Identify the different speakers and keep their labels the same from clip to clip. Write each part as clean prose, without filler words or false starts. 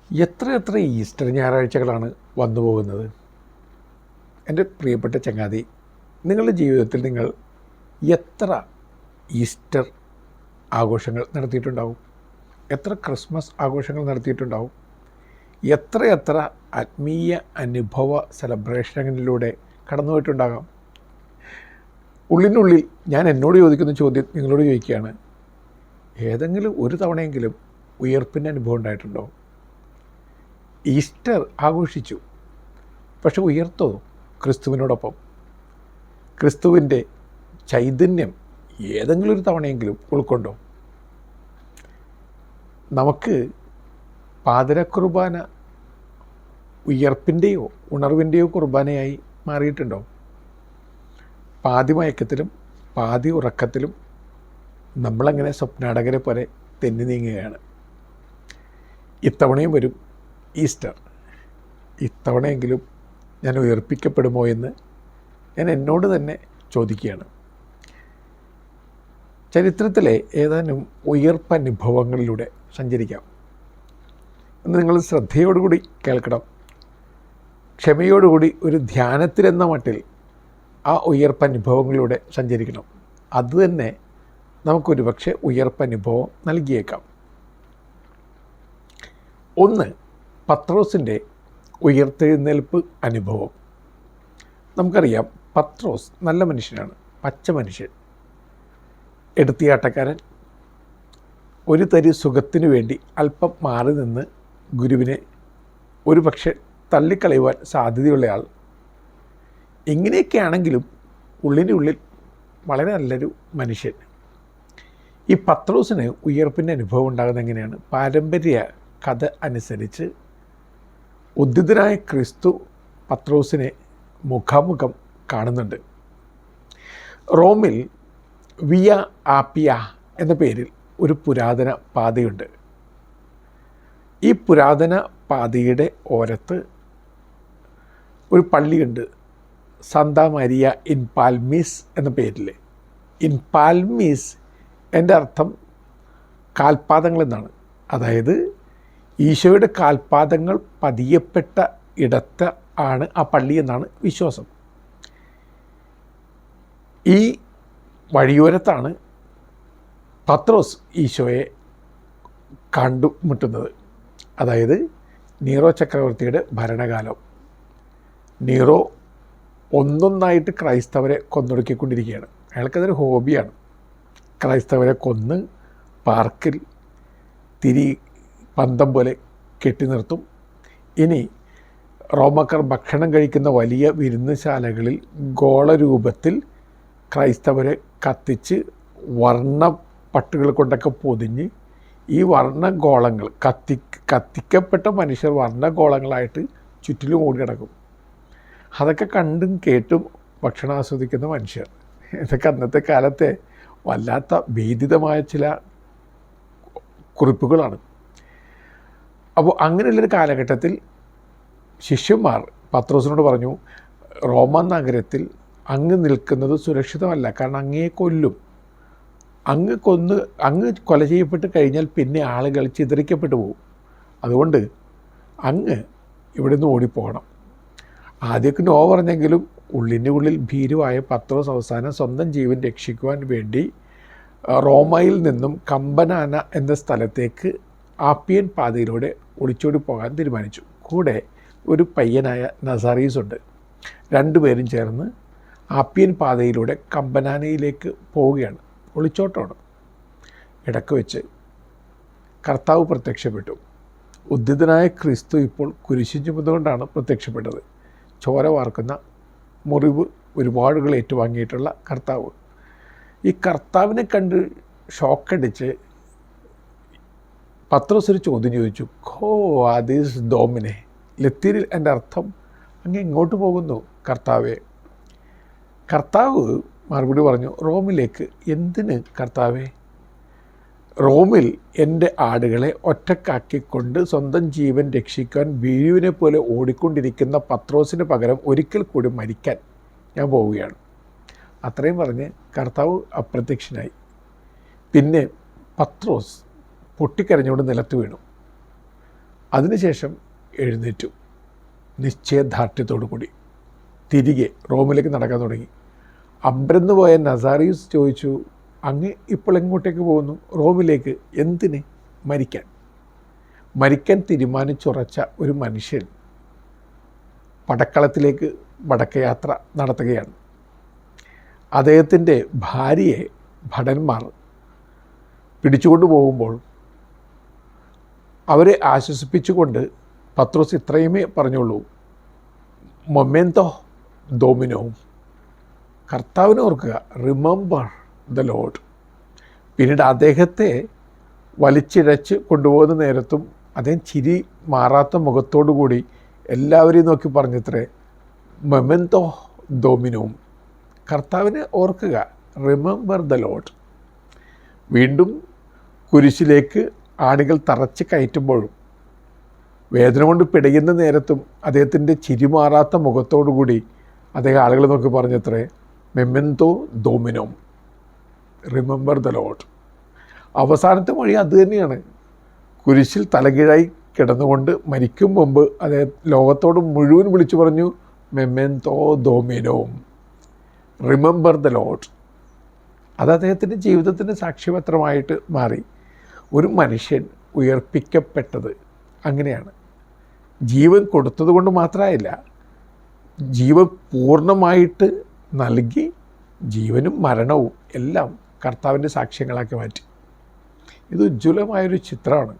Speaker 1: എത്രയെത്ര ഈസ്റ്റർ ഞായറാഴ്ചകളാണ് വന്നു പോകുന്നത്. എൻ്റെ പ്രിയപ്പെട്ട ചങ്ങാതി, നിങ്ങളുടെ ജീവിതത്തിൽ നിങ്ങൾ എത്ര ഈസ്റ്റർ ആഘോഷങ്ങൾ നടത്തിയിട്ടുണ്ടാവും? എത്ര ക്രിസ്മസ് ആഘോഷങ്ങൾ നടത്തിയിട്ടുണ്ടാവും? എത്രയെത്ര ആത്മീയ അനുഭവ സെലിബ്രേഷനിലൂടെ കടന്നുപോയിട്ടുണ്ടാകാം? ഉള്ളിനുള്ളിൽ ഞാൻ എന്നോട് ചോദിക്കുന്ന ചോദ്യം നിങ്ങളോട് ചോദിക്കുകയാണ്. ഏതെങ്കിലും ഒരു തവണയെങ്കിലും ഉയർപ്പിൻ്റെ അനുഭവം ഉണ്ടായിട്ടുണ്ടോ? ഈസ്റ്റർ ആഘോഷിച്ചു, പക്ഷെ ഉയർത്തോ ക്രിസ്തുവിനോടൊപ്പം? ക്രിസ്തുവിൻ്റെ ചൈതന്യം ഏതെങ്കിലും ഒരു തവണയെങ്കിലും ഉൾക്കൊണ്ടോ? നമുക്ക് പാതിര കുർബാന ഉയർപ്പിൻ്റെയോ ഉണർവിൻ്റെയോ കുർബാനയായി മാറിയിട്ടുണ്ടോ? പാതി മയക്കത്തിലും പാതി ഉറക്കത്തിലും നമ്മളങ്ങനെ സ്വപ്നാടകരെ പോലെ തെന്നി നീങ്ങുകയാണ്. ഇത്തവണയും വരും ഈസ്റ്റർ. ഇത്തവണയെങ്കിലും ഞാൻ ഉയർപ്പിക്കപ്പെടുമോ എന്ന് ഞാൻ എന്നോട് തന്നെ ചോദിക്കുകയാണ്. ചരിത്രത്തിലെ ഏതാനും ഉയർപ്പനുഭവങ്ങളിലൂടെ സഞ്ചരിക്കാം. എന്ന് നിങ്ങൾ ശ്രദ്ധയോടുകൂടി കേൾക്കണം. ക്ഷമയോടുകൂടി ഒരു ധ്യാനത്തിലെന്ന മട്ടിൽ ആ ഉയർപ്പനുഭവങ്ങളിലൂടെ സഞ്ചരിക്കണം. അതുതന്നെ നമുക്കൊരു പക്ഷേ ഉയർപ്പനുഭവം നൽകിയേക്കാം. ഒന്ന്, പത്രോസിൻ്റെ ഉയർത്തെഴുന്നേൽപ്പ് അനുഭവം. നമുക്കറിയാം, പത്രോസ് നല്ല മനുഷ്യനാണ്, പച്ച മനുഷ്യൻ, എടുത്തിയാട്ടക്കാരൻ. ഒരു തരി സുഖത്തിനു വേണ്ടി അല്പം മാറി നിന്ന് ഗുരുവിനെ ഒരു പക്ഷേ തള്ളിക്കളയുവാൻ സാധ്യതയുള്ളയാൾ. ഇങ്ങനെയൊക്കെയാണെങ്കിലും ഉള്ളിനുള്ളിൽ വളരെ നല്ലൊരു മനുഷ്യൻ. ഈ പത്രോസിന് ഉയർപ്പിൻ്റെ അനുഭവം ഉണ്ടാകുന്നത് എങ്ങനെയാണ്? പാരമ്പര്യ കഥ അനുസരിച്ച് ഉദ്ധിതനായ ക്രിസ്തു പത്രോസിനെ മുഖാമുഖം കാണുന്നുണ്ട്. റോമിൽ വിയ ആപ്പിയ എന്ന പേരിൽ ഒരു പുരാതന പാതയുണ്ട്. ഈ പുരാതന പാതയുടെ ഓരത്ത് ഒരു പള്ളിയുണ്ട്, സാന്താ മരിയ ഇൻ പാൽമീസ് എന്ന പേരിൽ. ഇൻ പാൽമീസ് എൻ്റെ അർത്ഥം കാൽപാദങ്ങൾ എന്നാണ്. അതായത് ഈശോയുടെ കാൽപാദങ്ങൾ പതിയപ്പെട്ട ഇടത്ത് ആണ് ആ പള്ളി എന്നാണ് വിശ്വാസം. ഈ വഴിയോരത്താണ് പത്രോസ് ഈശോയെ കണ്ടുമുട്ടുന്നത്. അതായത് നീറോ ചക്രവർത്തിയുടെ ഭരണകാലം. നീറോ ഒന്നൊന്നായിട്ട് ക്രൈസ്തവരെ കൊന്നൊടുക്കിക്കൊണ്ടിരിക്കുകയാണ്. അയാൾക്കതൊരു ഹോബിയാണ്. ക്രൈസ്തവരെ കൊന്ന് പാർക്കിൽ പന്തം പോലെ കെട്ടി നിർത്തും. ഇനി റോമക്കാർ ഭക്ഷണം കഴിക്കുന്ന വലിയ വിരുന്നുശാലകളിൽ ഗോളരൂപത്തിൽ ക്രൈസ്തവരെ കത്തിച്ച് വർണ്ണപ്പട്ടുകൾ കൊണ്ടൊക്കെ പൊതിഞ്ഞ് ഈ വർണ്ണഗോളങ്ങൾ കത്തിക്കപ്പെട്ട മനുഷ്യർ വർണ്ണഗോളങ്ങളായിട്ട് ചുറ്റിലും ഓടി കിടക്കും. അതൊക്കെ കണ്ടും കേട്ടും ഭക്ഷണം ആസ്വദിക്കുന്ന മനുഷ്യർ. ഇതൊക്കെ അന്നത്തെ കാലത്തെ വല്ലാത്ത ഭീതിതമായ ചില കുറിപ്പുകളാണ്. അപ്പോൾ അങ്ങനെയുള്ളൊരു കാലഘട്ടത്തിൽ ശിഷ്യന്മാർ പത്രോസിനോട് പറഞ്ഞു, റോമ നഗരത്തിൽ അങ്ങ് നിൽക്കുന്നത് സുരക്ഷിതമല്ല, കാരണം അങ്ങയെ കൊല്ലും. അങ്ങ് കൊല ചെയ്യപ്പെട്ട് കഴിഞ്ഞാൽ പിന്നെ ആളുകൾ ചിതറിക്കപ്പെട്ടു പോകും. അതുകൊണ്ട് അങ്ങ് ഇവിടെ നിന്ന് ഓടിപ്പോകണം. ആദ്യമൊക്കെ നോ പറഞ്ഞെങ്കിലും ഉള്ളിൻ്റെ ഉള്ളിൽ ഭീരുവായ പത്രോസ് അവസാനം സ്വന്തം ജീവൻ രക്ഷിക്കുവാൻ വേണ്ടി റോമയിൽ നിന്നും കമ്പനാന എന്ന സ്ഥലത്തേക്ക് ആപ്പിയൻ പാതയിലൂടെ ഒളിച്ചോടി പോകാൻ തീരുമാനിച്ചു. കൂടെ ഒരു പയ്യനായ നസാറീസ് ഉണ്ട്. രണ്ടുപേരും ചേർന്ന് ആപ്പിയൻ പാതയിലൂടെ കമ്പനാനയിലേക്ക് പോവുകയാണ്. ഒളിച്ചോട്ടമാണ്. ഇടയ്ക്ക് വെച്ച് കർത്താവ് പ്രത്യക്ഷപ്പെട്ടു. ഉദ്ധിതനായ ക്രിസ്തു ഇപ്പോൾ കുരിശിൻ ചുമന്നുകൊണ്ടാണ് പ്രത്യക്ഷപ്പെട്ടത്. ചോര വാർക്കുന്ന മുറിവ് ഒരുപാടുകൾ ഏറ്റുവാങ്ങിയിട്ടുള്ള കർത്താവ്. ഈ കർത്താവിനെ കണ്ട് ഷോക്കടിച്ച് പത്രോസ് ഒരു ചോദ്യം ചോദിച്ചു. ഖോ ആദീസ് ഡോമിനെ. ലത്തീനിൽ എൻ്റെ അർത്ഥം അങ്ങ് എങ്ങോട്ട് പോകുന്നു കർത്താവേ? കർത്താവ് മറുപടി പറഞ്ഞു, റോമിലേക്ക്. എന്തിന് കർത്താവേ? റോമിൽ എൻ്റെ ആടുകളെ ഒറ്റക്കാക്കിക്കൊണ്ട് സ്വന്തം ജീവൻ രക്ഷിക്കാൻ വീഴുവിനെ പോലെ ഓടിക്കൊണ്ടിരിക്കുന്ന പത്രോസിന് പകരം ഒരിക്കൽ കൂടി മരിക്കാൻ ഞാൻ പോവുകയാണ്. അത്രയും പറഞ്ഞ് കർത്താവ് അപ്രത്യക്ഷനായി. പിന്നെ പത്രോസ് പൊട്ടിക്കരഞ്ഞുകൊണ്ട് നിലത്ത് വീണു. അതിനുശേഷം എഴുന്നേറ്റു. നിശ്ചയദാർഢ്യത്തോടു കൂടി തിരികെ റോമിലേക്ക് നടക്കാൻ തുടങ്ങി. അമ്പരന്ന് പോയ നസാറിയൂസ് ചോദിച്ചു, അങ്ങ് ഇപ്പോൾ എങ്ങോട്ടേക്ക് പോകുന്നു? റോമിലേക്ക്. എന്തിന്? മരിക്കാൻ. മരിക്കാൻ തീരുമാനിച്ചുറച്ച ഒരു മനുഷ്യൻ പടക്കളത്തിലേക്ക് മടക്കയാത്ര നടത്തുകയാണ്. അദ്ദേഹത്തിൻ്റെ ഭാര്യയെ ഭടന്മാർ പിടിച്ചുകൊണ്ട് പോകുമ്പോൾ അവരെ ആശ്വസിപ്പിച്ചുകൊണ്ട് പത്രോസ് ഇത്രയുമേ പറഞ്ഞുള്ളൂ, മൊമെന്തോ ഡോമിനോ, കർത്താവിനെ ഓർക്കുക, റിമെമ്പർ ദ ലോർഡ്. പിന്നീട് അദ്ദേഹത്തെ വലിച്ചിഴച്ച് കൊണ്ടുപോകുന്ന നേരത്തും അദ്ദേഹം ചിരി മാറാത്ത മുഖത്തോടു കൂടി എല്ലാവരെയും നോക്കി പറഞ്ഞത്രേ, മൊമെന്തോ ഡോമിനോ, കർത്താവിനെ ഓർക്കുക, റിമെമ്പർ ദ ലോർഡ്. വീണ്ടും കുരിശിലേക്ക് ആണികൾ തറച്ച് കയറ്റുമ്പോഴും വേദന കൊണ്ട് പിടയുന്ന നേരത്തും അദ്ദേഹത്തിൻ്റെ ചിരി മാറാത്ത മുഖത്തോടു കൂടി അദ്ദേഹം ആളുകളെ നോക്കി പറഞ്ഞത്രേ, മെമെന്തോ ഡോമിനോ, റിമെമ്പർ ദ ലോർഡ്. അവസാനത്തെ വഴി അതുതന്നെയാണ്. കുരിശിൽ തലകീഴായി കിടന്നുകൊണ്ട് മരിക്കും മുമ്പ് അദ്ദേഹം ലോകത്തോട് മുഴുവൻ വിളിച്ചു പറഞ്ഞു, മെമെന്തോ ഡോമിനോ, റിമെമ്പർ ദ ലോർഡ്. അത് അദ്ദേഹത്തിൻ്റെ ജീവിതത്തിൻ്റെ സാക്ഷ്യപത്രമായിട്ട് മാറി. ഒരു മനുഷ്യൻ ഉയർപ്പിക്കപ്പെട്ടത് അങ്ങനെയാണ്. ജീവൻ കൊടുത്തത് കൊണ്ട് മാത്രമായില്ല, ജീവൻ പൂർണ്ണമായിട്ട് നൽകി ജീവനും മരണവും എല്ലാം കർത്താവിൻ്റെ സാക്ഷ്യങ്ങളാക്കി മാറ്റി. ഇത് ഉജ്ജ്വലമായൊരു ചിത്രമാണ്.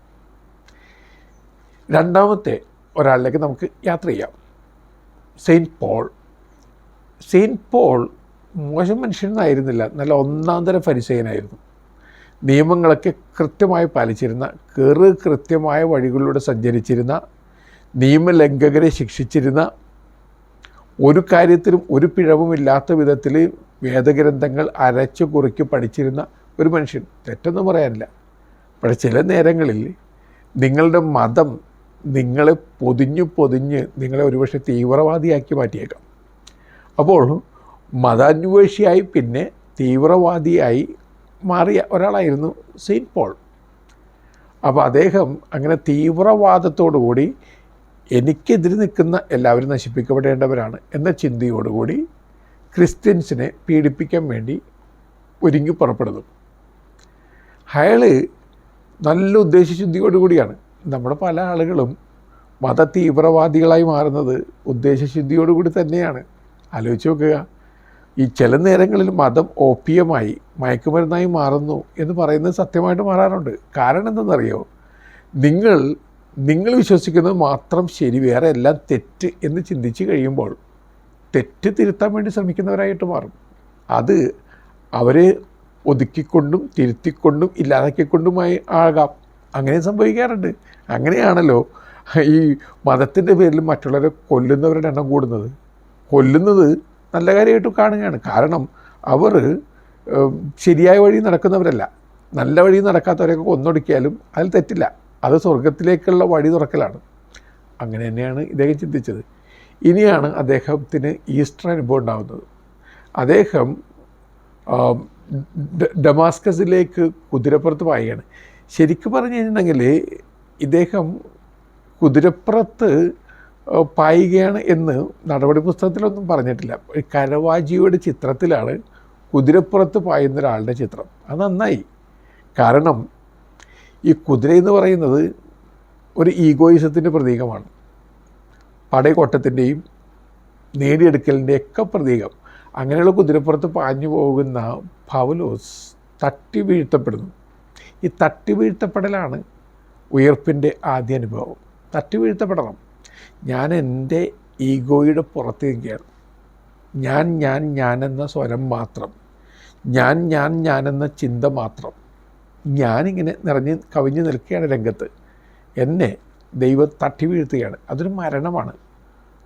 Speaker 1: രണ്ടാമത്തെ ഒരാളിലേക്ക് നമുക്ക് യാത്ര ചെയ്യാം. Saint Paul. സെയിൻറ്റ് പോൾ മോശം മനുഷ്യനായിരുന്നില്ല, നല്ല ഒന്നാന്തര ഫരിസേയനായിരുന്നു. നിയമങ്ങളൊക്കെ കൃത്യമായി പാലിച്ചിരുന്ന, കൃത്യമായ വഴികളിലൂടെ സഞ്ചരിച്ചിരുന്ന, നിയമലംഘകരെ ശിക്ഷിച്ചിരുന്ന, ഒരു കാര്യത്തിലും ഒരു പിഴവുമില്ലാത്ത വിധത്തിൽ വേദഗ്രന്ഥങ്ങൾ അരച്ചു കുറിക്ക് പഠിച്ചിരുന്ന ഒരു മനുഷ്യൻ. തെറ്റൊന്നും പറയാനില്ല. പക്ഷേ ചില നേരങ്ങളിൽ നിങ്ങളുടെ മതം നിങ്ങളെ പൊതിഞ്ഞ് നിങ്ങളെ ഒരുപക്ഷെ തീവ്രവാദിയാക്കി മാറ്റിയേക്കാം. അപ്പോൾ മതാന്വേഷിയായി പിന്നെ തീവ്രവാദിയായി മാറിയ ഒരാളായിരുന്നു സെയിൻറ്റ് പോൾ. അപ്പോൾ അദ്ദേഹം അങ്ങനെ തീവ്രവാദത്തോടുകൂടി എനിക്കെതിരെ നിൽക്കുന്ന എല്ലാവരും നശിപ്പിക്കപ്പെടേണ്ടവരാണ് എന്ന ചിന്തയോടുകൂടി ക്രിസ്ത്യൻസിനെ പീഡിപ്പിക്കാൻ വേണ്ടി ഒരുങ്ങി പുറപ്പെടുന്നു. അയാൾ നല്ല ഉദ്ദേശശുദ്ധിയോടുകൂടിയാണ്. നമ്മുടെ പല ആളുകളും മത തീവ്രവാദികളായി മാറുന്നത് ഉദ്ദേശശുദ്ധിയോടുകൂടി തന്നെയാണ്. ആലോചിച്ച് നോക്കുക. ഈ ചില നേരങ്ങളിൽ മതം ഓപ്പിയമായി മയക്കുമരുന്നായി മാറുന്നു എന്ന് പറയുന്നത് സത്യമായിട്ട് മാറാറുണ്ട്. കാരണം എന്തെന്നറിയോ? നിങ്ങൾ വിശ്വസിക്കുന്നത് മാത്രം ശരി, വേറെ എല്ലാം തെറ്റ് എന്ന് ചിന്തിച്ച് കഴിയുമ്പോൾ തെറ്റ് തിരുത്താൻ വേണ്ടി ശ്രമിക്കുന്നവരായിട്ട് മാറും. അത് അവരെ ഒതുക്കിക്കൊണ്ടും തിരുത്തിക്കൊണ്ടും ഇല്ലാതാക്കിക്കൊണ്ടുമായി ആകാം. അങ്ങനെ സംഭവിക്കാറുണ്ട്. അങ്ങനെയാണല്ലോ ഈ മതത്തിൻ്റെ പേരിൽ മറ്റുള്ളവരെ കൊല്ലുന്നവരുടെ എണ്ണം കൂടുന്നത്. കൊല്ലുന്നത് നല്ല കാര്യമായിട്ട് കാണുകയാണ്. കാരണം അവർ ശരിയായ വഴി നടക്കുന്നവരല്ല. നല്ല വഴി നടക്കാത്തവരെയൊക്കെ കൊന്നൊടുക്കിയാലും അതിൽ തെറ്റില്ല. അത് സ്വർഗത്തിലേക്കുള്ള വഴി തുറക്കലാണ്. അങ്ങനെ തന്നെയാണ് ഇദ്ദേഹം ചിന്തിച്ചത്. ഇനിയാണ് അദ്ദേഹത്തിന് ഈസ്റ്റർ അനുഭവം ഉണ്ടാകുന്നത്. അദ്ദേഹം ഡമാസ്കസിലേക്ക് കുതിരപ്പുറത്ത് പായുകയാണ്. ശരിക്കും പറഞ്ഞു കഴിഞ്ഞിട്ടുണ്ടെങ്കിൽ ഇദ്ദേഹം കുതിരപ്പുറത്ത് പായുകയാണ് എന്ന് നടപടി പുസ്തകത്തിലൊന്നും പറഞ്ഞിട്ടില്ല. കരവാജിയുടെ ചിത്രത്തിലാണ് കുതിരപ്പുറത്ത് പായുന്ന ഒരാളുടെ ചിത്രം. അത് നന്നായി. കാരണം ഈ കുതിരയെന്ന് പറയുന്നത് ഒരു ഈഗോയിസത്തിൻ്റെ പ്രതീകമാണ്. പടയോട്ടത്തിൻ്റെയും നേടിയെടുക്കലിൻ്റെയൊക്കെ പ്രതീകം. അങ്ങനെയുള്ള കുതിരപ്പുറത്ത് പാഞ്ഞു പോകുന്ന പൗലോസ് തട്ടി വീഴ്ത്തപ്പെടുന്നു. ഈ തട്ടി വീഴ്ത്തപ്പെടലാണ് ഉയർപ്പിൻ്റെ ആദ്യ അനുഭവം. തട്ടി വീഴ്ത്തപ്പെടണം. ഞാൻ എൻ്റെ ഈഗോയുടെ പുറത്ത് നിൽക്കുകയാണ്. ഞാനെന്ന സ്വരം മാത്രം, ഞാനെന്ന ചിന്ത മാത്രം. ഞാനിങ്ങനെ നിറഞ്ഞ് കവിഞ്ഞ് നിൽക്കുകയാണ് രംഗത്ത്. എന്നെ ദൈവം തട്ടി വീഴ്ത്തുകയാണ്. അതൊരു മരണമാണ്.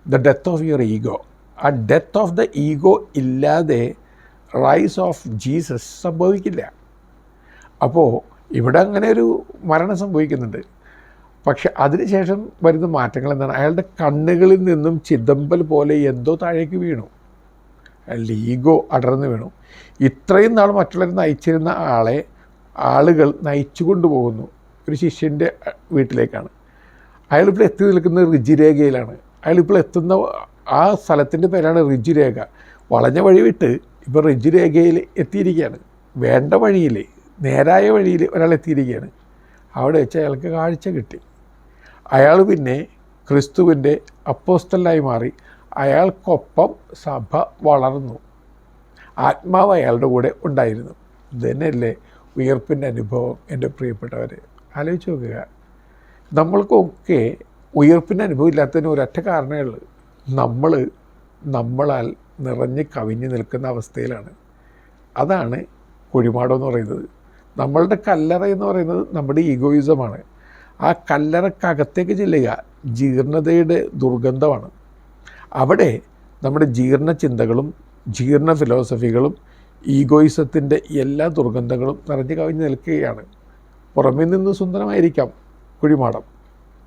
Speaker 1: The death of your ego. ആ ഡെത്ത് ഓഫ് ദ ഈഗോ ഇല്ലാതെ റൈസ് ഓഫ് ജീസസ് സംഭവിക്കില്ല. അപ്പോൾ ഇവിടെ അങ്ങനെ ഒരു മരണം സംഭവിക്കുന്നുണ്ട്. പക്ഷെ അതിനുശേഷം വരുന്ന മാറ്റങ്ങൾ എന്താണ്? അയാളുടെ കണ്ണുകളിൽ നിന്നും ചിതമ്പൽ പോലെ എന്തോ താഴേക്ക് വീണു. അയാളുടെ ഈഗോ അടർന്നു വീണു. ഇത്രയും നാൾ മറ്റുള്ളവർ നയിച്ചിരുന്ന ആളുകൾ നയിച്ചു കൊണ്ടുപോകുന്നു ഒരു ശിഷ്യൻ്റെ വീട്ടിലേക്കാണ്. അയാളിപ്പോൾ എത്തി നിൽക്കുന്നത് ഋജുരേഖയിലാണ്. അയാളിപ്പോൾ എത്തുന്ന ആ സ്ഥലത്തിൻ്റെ പേരാണ് ഋജുരേഖ. വളഞ്ഞ വഴി വിട്ട് ഇപ്പോൾ ഋജുരേഖയിൽ എത്തിയിരിക്കുകയാണ്. വേണ്ട വഴിയിൽ, നേരായ വഴിയിൽ ഒരാൾ എത്തിയിരിക്കുകയാണ്. അവിടെ വെച്ച് അയാൾക്ക് കാഴ്ച കിട്ടി. അയാൾ പിന്നെ ക്രിസ്തുവിൻ്റെ അപ്പോസ്തലനായി മാറി. അയാൾക്കൊപ്പം സഭ വളർന്നു. ആത്മാവ് അയാളുടെ കൂടെ ഉണ്ടായിരുന്നു. ഇത് തന്നെയല്ലേ ഉയർപ്പിൻ്റെ അനുഭവം എൻ്റെ പ്രിയപ്പെട്ടവരെ? ആലോചിച്ച് നോക്കുക. നമ്മൾക്കൊക്കെ ഉയർപ്പിൻ്റെ അനുഭവം ഇല്ലാത്തതിന് ഒരൊറ്റ കാരണമേ ഉള്ളൂ. നമ്മളാൽ നിറഞ്ഞ് കവിഞ്ഞ് നിൽക്കുന്ന അവസ്ഥയിലാണ്. അതാണ് കുഴിമാടം എന്ന് പറയുന്നത്. നമ്മളുടെ കല്ലറ എന്ന് പറയുന്നത് നമ്മുടെ ഈഗോയിസമാണ്. ആ കല്ലറക്കകത്തേക്ക് ചെല്ലുക ജീർണതയുടെ ദുർഗന്ധമാണ്. അവിടെ നമ്മുടെ ജീർണ ചിന്തകളും ജീർണ ഫിലോസഫികളും ഈഗോയിസത്തിൻ്റെ എല്ലാ ദുർഗന്ധങ്ങളും നിറഞ്ഞു കവിഞ്ഞ് നിൽക്കുകയാണ്. പുറമേ നിന്ന് സുന്ദരമായിരിക്കാം കുഴിമാടം,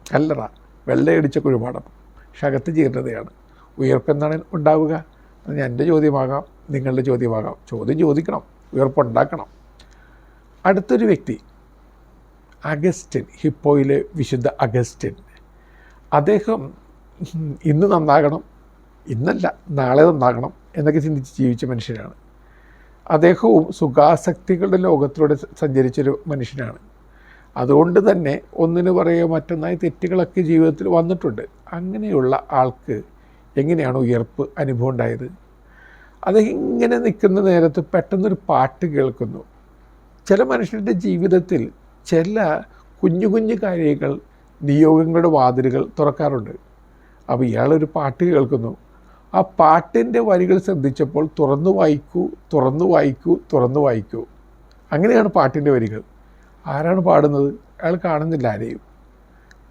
Speaker 1: കല്ലറ, വെള്ളയടിച്ച കുഴിമാടം, പക്ഷെ അകത്ത് ജീർണതയാണ്. ഉയർപ്പെന്താണ് ഉണ്ടാവുക? അത് എൻ്റെ ചോദ്യമാകാം, നിങ്ങളുടെ ചോദ്യമാകാം. ചോദ്യം ചോദിക്കണം, ഉയർപ്പുണ്ടാക്കണം. അടുത്തൊരു വ്യക്തി അഗസ്റ്റിൻ, ഹിപ്പോയിലെ വിശുദ്ധ അഗസ്റ്റിൻ. അദ്ദേഹം ഇന്ന് നന്നാകണം, ഇന്നല്ല നാളെ നന്നാകണം എന്നൊക്കെ ചിന്തിച്ച് ജീവിച്ച മനുഷ്യനാണ്. അദ്ദേഹവും സുഖാസക്തികളുടെ ലോകത്തിലൂടെ സഞ്ചരിച്ചൊരു മനുഷ്യനാണ്. അതുകൊണ്ട് തന്നെ ഒന്നിനു പറയുക മറ്റൊന്നായി തെറ്റുകളൊക്കെ ജീവിതത്തിൽ വന്നിട്ടുണ്ട്. അങ്ങനെയുള്ള ആൾക്ക് എങ്ങനെയാണ് ഉയർപ്പ് അനുഭവം ഉണ്ടായത്? അദ്ദേഹം ഇങ്ങനെ നിൽക്കുന്ന നേരത്ത് പെട്ടെന്നൊരു പാട്ട് കേൾക്കുന്നു. ചില മനുഷ്യരുടെ ജീവിതത്തിൽ ചില കുഞ്ഞു കുഞ്ഞു കാര്യങ്ങൾ നിയോഗങ്ങളുടെ വാതിലുകൾ തുറക്കാറുണ്ട്. അപ്പോൾ ഇയാളൊരു പാട്ട് കേൾക്കുന്നു. ആ പാട്ടിൻ്റെ വരികൾ ശ്രദ്ധിച്ചപ്പോൾ തുറന്നു വായിക്കൂ, തുറന്നു വായിക്കൂ, തുറന്നു വായിക്കൂ, അങ്ങനെയാണ് പാട്ടിൻ്റെ വരികൾ. ആരാണ് പാടുന്നത്? അയാൾ കാണുന്നില്ല ആരെയും,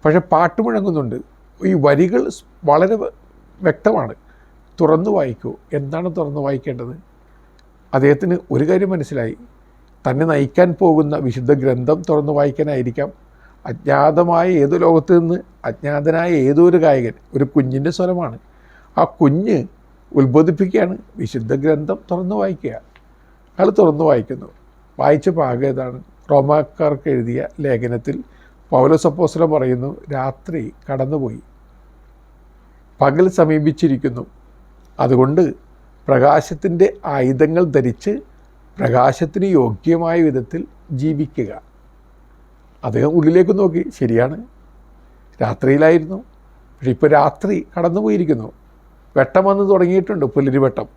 Speaker 1: പക്ഷെ പാട്ട് മുഴങ്ങുന്നുണ്ട്. ഈ വരികൾ വളരെ വ്യക്തമാണ്. തുറന്നു വായിക്കൂ. എന്താണ് തുറന്നു വായിക്കേണ്ടത്? അദ്ദേഹത്തിന് ഒരു കാര്യം മനസ്സിലായി. തന്നെ നയിക്കാൻ പോകുന്ന വിശുദ്ധ ഗ്രന്ഥം തുറന്നു വായിക്കാനായിരിക്കാം. അജ്ഞാതമായ ഏതു ലോകത്ത് നിന്ന് അജ്ഞാതനായ ഏതൊരു ഗായകൻ ഒരു കുഞ്ഞിൻ്റെ സ്വരമാണ്. ആ കുഞ്ഞ് ഉത്ബോധിപ്പിക്കുകയാണ്, വിശുദ്ധ ഗ്രന്ഥം തുറന്നു വായിക്കുക. അയാൾ തുറന്നു വായിക്കുന്നു. വായിച്ച ഭാഗം ഏതാണ്? റോമാക്കാർക്ക് എഴുതിയ ലേഖനത്തിൽ പൗലോസ് അപ്പോസ്തലൻ പറയുന്നു, രാത്രി കടന്നുപോയി, പകൽ സമീപിച്ചിരിക്കുന്നു. അതുകൊണ്ട് പ്രകാശത്തിൻ്റെ ആയുധങ്ങൾ ധരിച്ച് പ്രകാശത്തിന് യോഗ്യമായ വിധത്തിൽ ജീവിക്കുക. അദ്ദേഹം ഉള്ളിലേക്ക് നോക്കി. ശരിയാണ്, രാത്രിയിലായിരുന്നു, പക്ഷെ ഇപ്പോൾ രാത്രി കടന്നുപോയിരിക്കുന്നു. വെട്ടം വന്ന് തുടങ്ങിയിട്ടുണ്ട്, പുലരിവെട്ടം.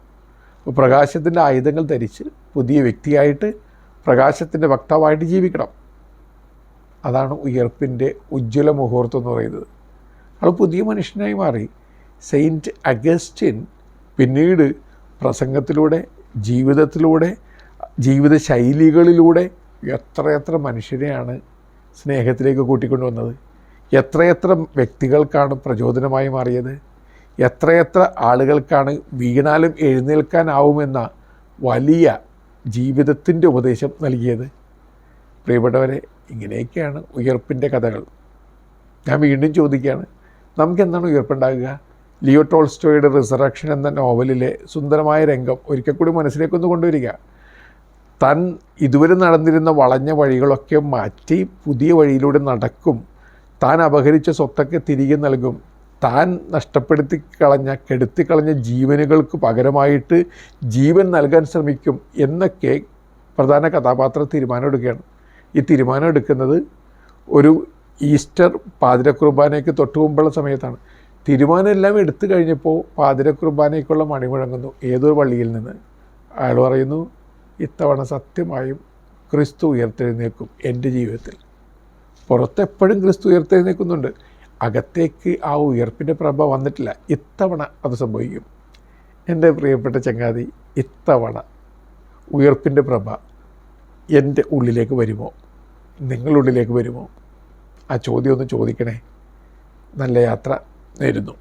Speaker 1: അപ്പോൾ പ്രകാശത്തിൻ്റെ ആയുധങ്ങൾ ധരിച്ച് പുതിയ വ്യക്തിയായിട്ട് പ്രകാശത്തിൻ്റെ വക്താവായിട്ട് ജീവിക്കണം. അതാണ് ഉയർപ്പിൻ്റെ ഉജ്ജ്വല മുഹൂർത്തം എന്ന് പറയുന്നത്. അത് പുതിയ മനുഷ്യനായി മാറി. സെയിൻറ്റ് അഗസ്റ്റിൻ പിന്നീട് പ്രസംഗത്തിലൂടെ, ജീവിതത്തിലൂടെ, ജീവിത ശൈലികളിലൂടെ എത്രയെത്ര മനുഷ്യരെയാണ് സ്നേഹത്തിലേക്ക് കൂട്ടിക്കൊണ്ടുവന്നത്. എത്രയെത്ര വ്യക്തികൾക്കാണ് പ്രചോദനമായി മാറിയത്. എത്രയെത്ര ആളുകൾക്കാണ് വീണാലും എഴുന്നേൽക്കാനാവുമെന്ന വലിയ ജീവിതത്തിൻ്റെ ഉപദേശം നൽകിയത്. പ്രിയപ്പെട്ടവരെ, ഇങ്ങനെയൊക്കെയാണ് ഉയർപ്പിൻ്റെ കഥകൾ. ഞാൻ വീണ്ടും ചോദിക്കുകയാണ്, നമുക്കെന്താണ് ഉയർപ്പുണ്ടാകുക? ലിയോ ടോൾസ്റ്റോയുടെ റിസറക്ഷൻ എന്ന നോവലിലെ സുന്ദരമായ രംഗം ഒരിക്കൽ കൂടി മനസ്സിലേക്കൊന്ന് കൊണ്ടുവരിക. താൻ ഇതുവരെ നടന്നിരുന്ന വളഞ്ഞ വഴികളൊക്കെ മാറ്റി പുതിയ വഴിയിലൂടെ നടക്കും. താൻ അപഹരിച്ച സ്വത്തൊക്കെ തിരികെ നൽകും. താൻ കെടുത്തിക്കളഞ്ഞ ജീവനുകൾക്ക് പകരമായിട്ട് ജീവൻ നൽകാൻ ശ്രമിക്കും എന്നൊക്കെ പ്രധാന കഥാപാത്രം തീരുമാനമെടുക്കുകയാണ്. ഈ തീരുമാനം എടുക്കുന്നത് ഒരു ഈസ്റ്റർ പാതിരക്കുർബാനയ്ക്ക് തൊട്ടു മുമ്പുള്ള സമയത്താണ്. തീരുമാനം എല്ലാം എടുത്തു കഴിഞ്ഞപ്പോൾ പാതിരക്കുർബാനയ്ക്കുള്ള മണി മുഴങ്ങുന്നു ഏതൊരു പള്ളിയിൽ നിന്ന്. അയാൾ പറയുന്നു, ഇത്തവണ സത്യമായും ക്രിസ്തു ഉയർത്തെഴുന്നേൽക്കും എൻ്റെ ജീവിതത്തിൽ. പുറത്തെപ്പോഴും ക്രിസ്തു ഉയർത്തെഴുന്നേൽക്കുന്നുണ്ട്, അകത്തേക്ക് ആ ഉയർപ്പിൻ്റെ പ്രഭ വന്നിട്ടില്ല. ഇത്തവണ അത് സംഭവിക്കും. എൻ്റെ പ്രിയപ്പെട്ട ചങ്ങാതി, ഇത്തവണ ഉയർപ്പിൻ്റെ പ്രഭ എൻ്റെ ഉള്ളിലേക്ക് വരുമോ? നിങ്ങളുള്ളിലേക്ക് വരുമോ? ആ ചോദ്യം ഒന്ന് ചോദിക്കണേ. നല്ല യാത്ര നേരുന്നു.